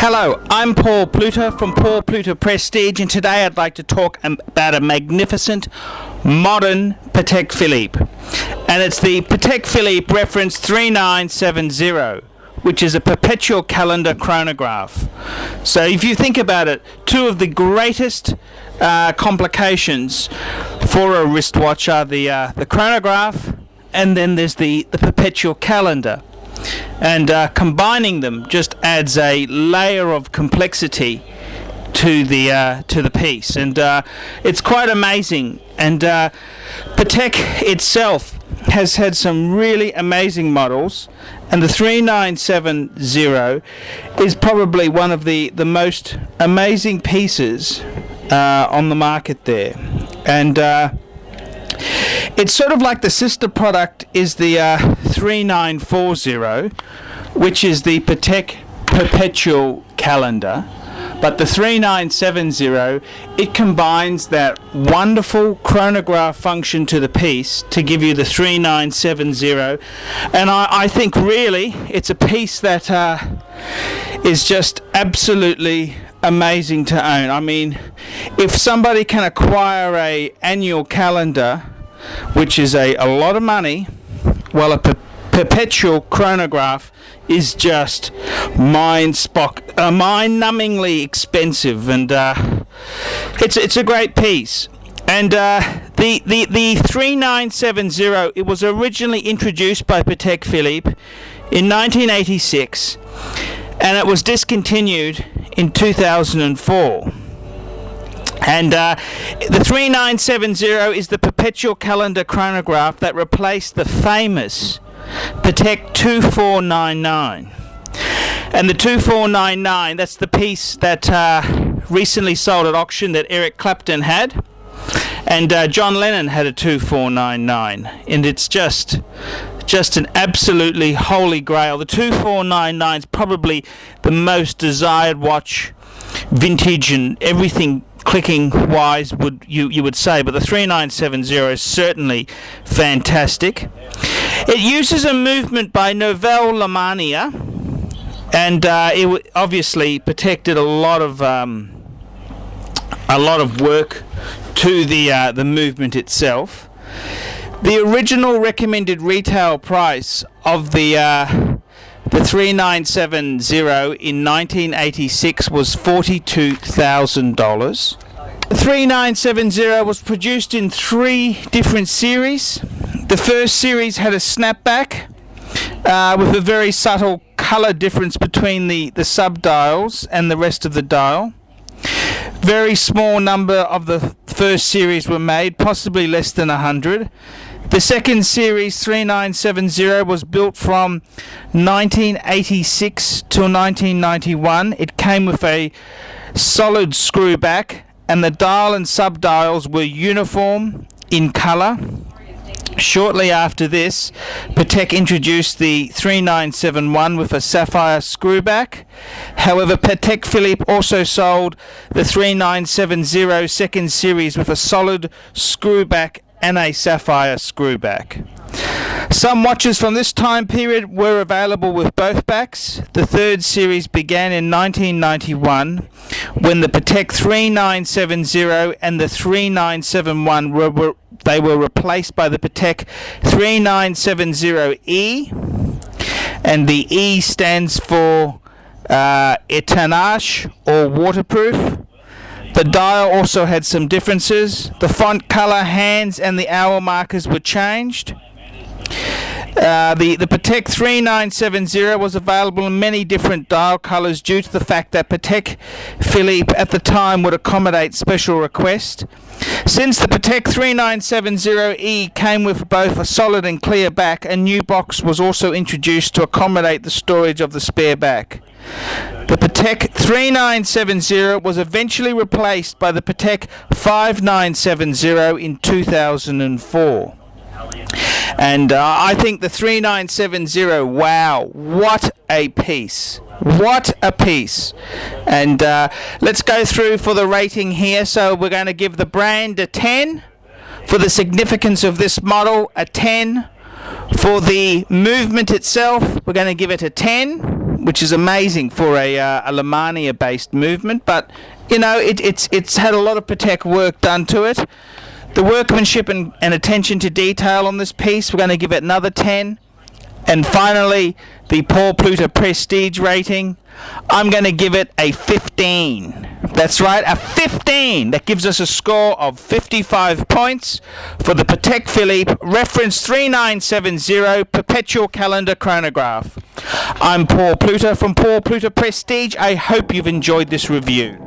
Hello, I'm Paul Pluta from Paul Pluta Prestige, and today I'd like to talk about a magnificent modern Patek Philippe. And it's the Patek Philippe reference 3970, which is a perpetual calendar chronograph. So if you think about it, two of the greatest complications for a wristwatch are the chronograph, and then there's the perpetual calendar. And combining them just adds a layer of complexity to the piece, and it's quite amazing. And Patek itself has had some really amazing models, and the 3970 is probably one of the most amazing pieces on the market there. And it's sort of like the sister product is the 3940, which is the Patek Perpetual calendar. But the 3970, it combines that wonderful chronograph function to the piece to give you the 3970. And I think really it's a piece that is just absolutely amazing to own. I mean, if somebody can acquire a annual calendar, which is a lot of money, well, a perpetual chronograph is just mind-numbingly expensive, and it's a great piece. And the 3970, it was originally introduced by Patek Philippe in 1986, and it was discontinued in 2004. And the 3970 is the perpetual calendar chronograph that replaced the famous Patek 2499. And the 2499, that's the piece that recently sold at auction that Eric Clapton had, and John Lennon had a 2499, and it's just an absolutely holy grail. The 2499 is probably the most desired watch, vintage and everything clicking wise, you would say, but the 3970 is certainly fantastic. It uses a movement by Nouvelle Lamania, and obviously Patek did a lot of work to the movement itself. The original recommended retail price of the 3970 in 1986 was $42,000. The 3970 was produced in 3 different series. The first series had a snapback with a very subtle color difference between the sub-dials and the rest of the dial. Very small number of the first series were made, possibly less than 100. The second series, 3970, was built from 1986 till 1991. It came with a solid screw back, and the dial and sub-dials were uniform in color. Shortly after this, Patek introduced the 3971 with a sapphire screwback. However, Patek Philippe also sold the 3970 second series with a solid screwback and a sapphire screwback. Some watches from this time period were available with both backs. The third series began in 1991 when the Patek 3970 and the 3971 were replaced by the Patek 3970E, and the E stands for étanche or waterproof. The dial also had some differences. The font color, hands and the hour markers were changed. The Patek 3970 was available in many different dial colors due to the fact that Patek Philippe at the time would accommodate special requests. Since the Patek 3970E came with both a solid and clear back, a new box was also introduced to accommodate the storage of the spare back. The Patek 3970 was eventually replaced by the Patek 5970 in 2004. And I think the 3970, wow, what a piece. What a piece. And let's go through for the rating here. So we're going to give the brand a 10 for the significance of this model, a 10 for the movement itself. We're going to give it a 10. which is amazing for a Lemania-based movement. But you know, it's had a lot of Patek work done to it. The workmanship and attention to detail on this piece, we're going to give it another 10. And finally, the Paul Pluta Prestige rating, I'm going to give it a 15. That's right, a 15. That gives us a score of 55 points for the Patek Philippe reference 3970 Perpetual Calendar Chronograph. I'm Paul Pluta from Paul Pluta Prestige. I hope you've enjoyed this review.